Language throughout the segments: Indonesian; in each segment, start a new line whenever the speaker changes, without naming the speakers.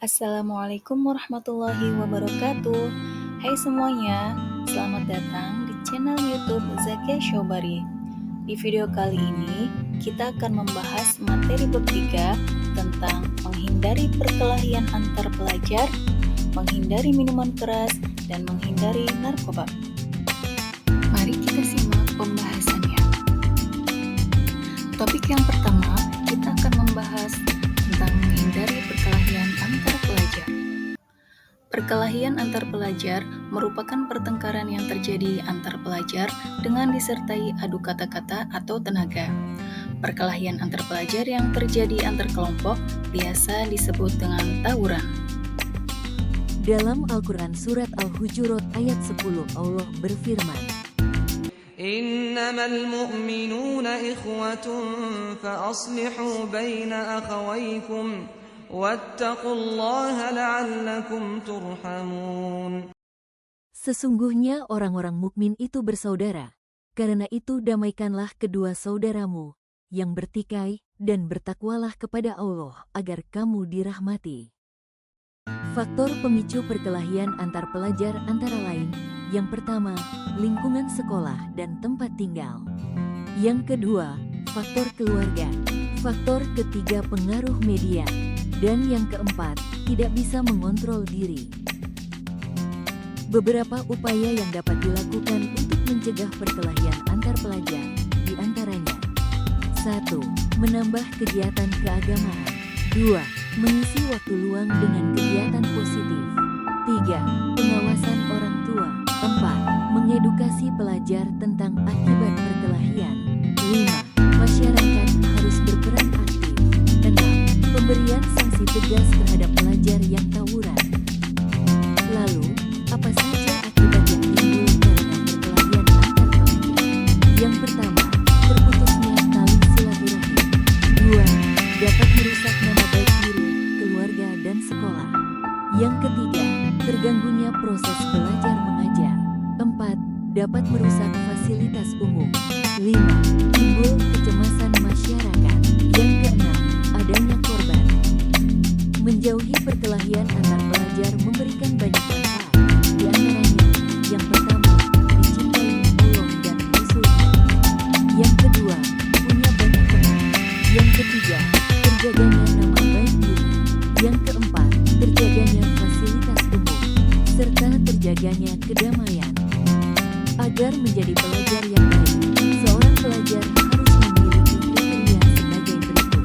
Assalamualaikum warahmatullahi wabarakatuh. Hai semuanya, selamat datang di channel YouTube Zakia Shobari. Di video kali ini, kita akan membahas materi bab 3 tentang menghindari perkelahian antar pelajar, menghindari minuman keras, dan menghindari narkoba. Mari kita simak pembahasannya. Topik yang pertama, kita akan membahas tentang menghindari perkelahian antar pelajar. Perkelahian antar pelajar merupakan pertengkaran yang terjadi antar pelajar dengan disertai adu kata-kata atau tenaga. Perkelahian antar pelajar yang terjadi antar kelompok biasa disebut dengan tawuran.
Dalam Al-Quran Surat Al-Hujurat ayat 10 Allah berfirman,
Innamal mu'minuna ikhwatun fa-aslihu baina akhawaykum wattaqullaha la'allakum turhamun.
Sesungguhnya orang-orang mukmin itu bersaudara, karena itu damaikanlah kedua saudaramu yang bertikai dan bertakwalah kepada Allah agar kamu dirahmati. Faktor pemicu perkelahian antar pelajar antara lain, yang pertama, lingkungan sekolah dan tempat tinggal. Yang kedua, faktor keluarga. Faktor ketiga, pengaruh media. Dan yang keempat, tidak bisa mengontrol diri. Beberapa upaya yang dapat dilakukan untuk mencegah perkelahian antar pelajar, di antaranya 1. Menambah kegiatan keagamaan. 2. Mengisi waktu luang dengan kegiatan positif. 3. Pengawasan orang tua. 4. Mengedukasi pelajar tentang akibat perkelahian. 5. Masyarakat harus berperan aktif. 6. Pemberian sanksi tegas terhadap pelajar yang tawuran. Lalu, apa saja akibat yang timbul karena perkelahian antar pelajar? Yang pertama, terputusnya tali silaturahim. 2. Dapat merusak nama baik diri, keluarga, dan sekolah. Yang ketiga, terganggunya proses belajar mengajar. 4. Dapat merusak fasilitas umum. 5. Timbul kecemasan masyarakat. Yang keenam, adanya korban. Menjauhi perkelahian antar pelajar memberikan banyak manfaat. Di antaranya, yang pertama, dicintai Allah dan Rasul-Nya. Yang kedua, punya banyak teman. Yang ketiga, terjaganya nama baik diri. Yang keempat, terjaganya fasilitas umum, serta terjaganya kedamaian. Agar menjadi pelajar yang baik, seorang pelajar harus memiliki kriteria sebagai berikut.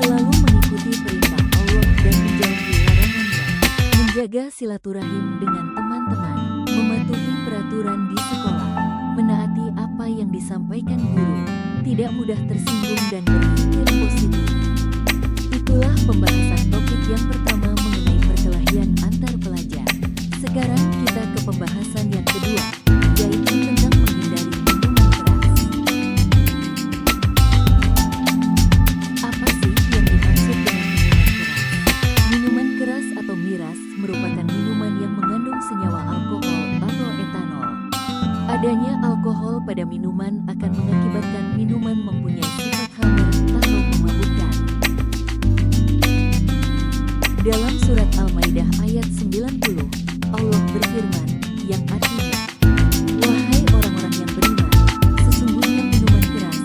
Selalu mengikuti perintah Allah dan menjauhi larangannya. Menjaga silaturahim dengan teman-teman, mematuhi peraturan di sekolah, menaati apa yang disampaikan guru, tidak mudah tersinggung dan berpikir positif. Itulah pembahasan topik yang pertama mengenai perkelahian antar pelajar. Sekarang kita ke pembahasan yang kedua, yaitu tentang menghindari minuman keras. Apa sih yang dimaksud dengan minuman keras? Minuman keras atau miras merupakan minuman yang mengandung senyawa alkohol atau etanol. Adanya alkohol pada minuman akan mengakibatkan minuman mempunyai sifat hambar atau memabukkan. Dalam surat Al-Maidah ayat 90, Allah berfirman, yang artinya, wahai orang-orang yang beriman, sesungguhnya minuman keras,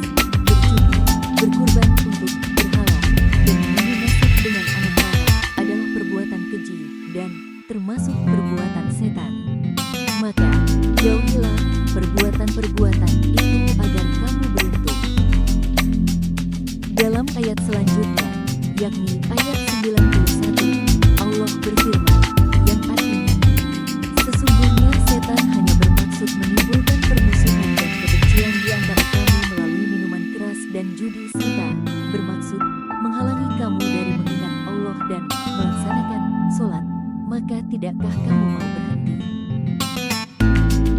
berjudi, berkurban untuk berhala, dan meminum nasib dengan anak panah adalah perbuatan keji dan termasuk perbuatan setan. Maka, jauhilah perbuatan-perbuatan itu agar kamu beruntung. Dalam ayat selanjutnya, yakni ayat 91, Allah berfirman, yang artinya, sesungguhnya setan hanya bermaksud menimbulkan permusuhan dan kebencian di antara kamu melalui minuman keras dan judi, serta bermaksud menghalangi kamu dari mengingat Allah dan melaksanakan sholat. Maka tidakkah kamu mau berhenti?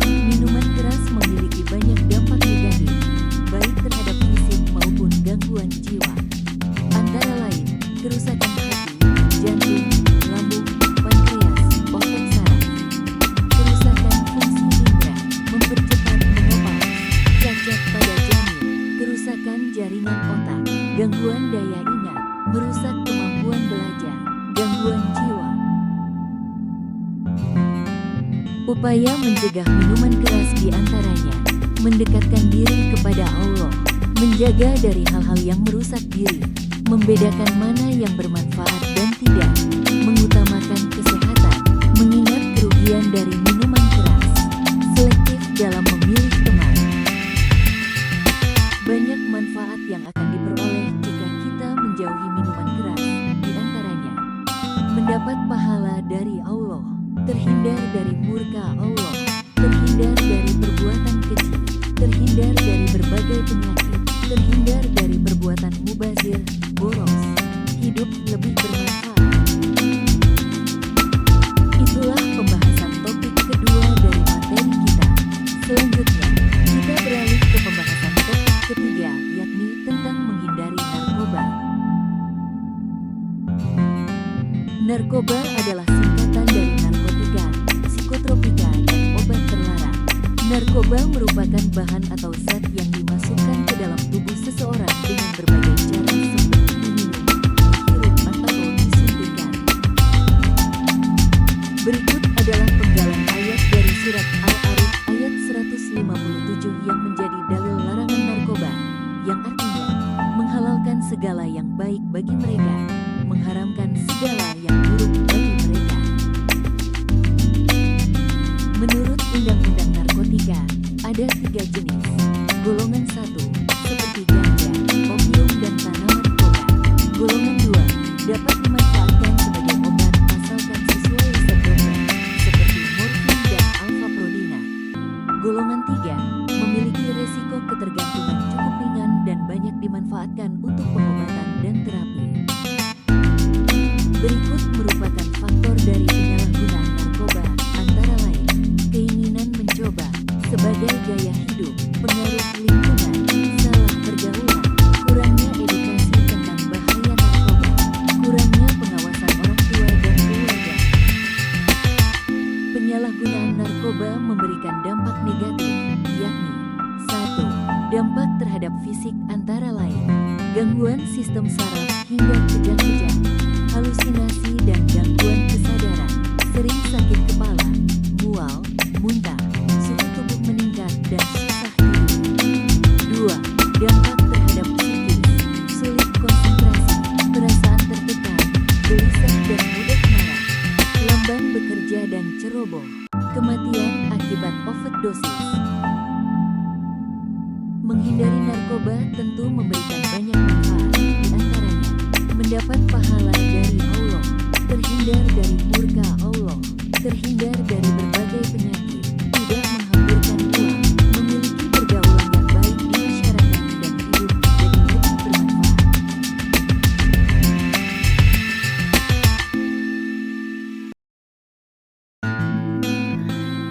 Minuman keras memiliki banyak dampak negatif, baik terhadap fisik maupun gangguan jiwa. Antara lain, kerusakan hati, jantung, lambung, pankreas, otot saraf, kerusakan fungsi indera, mempercepat menopause, cacat pada janin, kerusakan jaringan otak, gangguan daya ingat, merusak kemampuan belajar, gangguan jiwa. Upaya mencegah minuman keras di antaranya mendekatkan diri kepada Allah, menjaga dari hal-hal yang merusak diri, membedakan mana yang bermanfaat dan tidak, mengutamakan kesehatan, mengingat kerugian dari minuman keras, selektif dalam memilih teman. Banyak manfaat yang akan diperoleh jika kita menjauhi minuman keras, di antaranya mendapat pahala dari Allah, terhindar dari murka Allah, terhindar dari perbuatan keji, terhindar dari berbagai penyakit, terhindar dari perbuatan mubazir, boros, hidup lebih bermanfaat. Itulah pembahasan topik kedua dari materi kita. Selanjutnya, kita beralih ke pembahasan topik ketiga, yakni tentang menghindari narkoba. Narkoba adalah singkatan dari narkotika, psikotropika, dan obat terlarang. Narkoba merupakan bahan atau zat yang dimasukkan ke dalam tubuh seseorang dengan berbagai cara seperti diminum, dihirup, atau disuntikan. Berikut adalah penggalan ayat dari surat Al-A'raf ayat 157 yang menjadi dalil larangan narkoba, yang artinya menghalalkan segala yang baik bagi mereka, mengharamkan segala yang buruk bagi mereka. Menurut Undang-Undang Narkotika, ada 3 jenis. Golongan 1, seperti ganja, opium, dan tanaman koka. Golongan 2, dapat dimanfaatkan sebagai obat asalkan sesuai resep dokter, seperti morfin dan alfaprodina. Golongan 3, memiliki resiko ketergantungan cukup ringan dan banyak dimanfaatkan untuk pengobatan dan terapi. Berikut merupakan faktor dari penyalahgunaan narkoba, antara lain keinginan mencoba, sebagai gaya hidup, pengaruh lingkungan, salah pergaulan, kurangnya edukasi tentang bahaya narkoba, kurangnya pengawasan orang tua dan keluarga. Penyalahgunaan narkoba memberikan dampak negatif, yakni 1. Dampak terhadap fisik antara lain gangguan sistem saraf hingga kejang-kejang, halusinasi dan gangguan kesadaran, sering sakit kepala, mual, muntah, suhu tubuh meningkat dan susah tidur. 2. Dampak terhadap psikis, sulit konsentrasi, perasaan tertekan, gelisah dan mudah marah, lamban bekerja dan ceroboh, kematian akibat overdosis. Menghindari narkoba tentu memberikan banyak manfaat, di antaranya mendapat pahala dari Allah, terhindar dari murka Allah, terhindar dari berbagai penyakit, tidak menghamburkan uang, memiliki pergaulan yang baik di masyarakat, dan hidup menjadi lebih bermanfaat.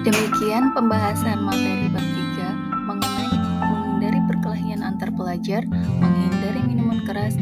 Demikian pembahasan materi bab 3 mengenai menghindari perkelahian antar pelajar, menghindari minuman keras,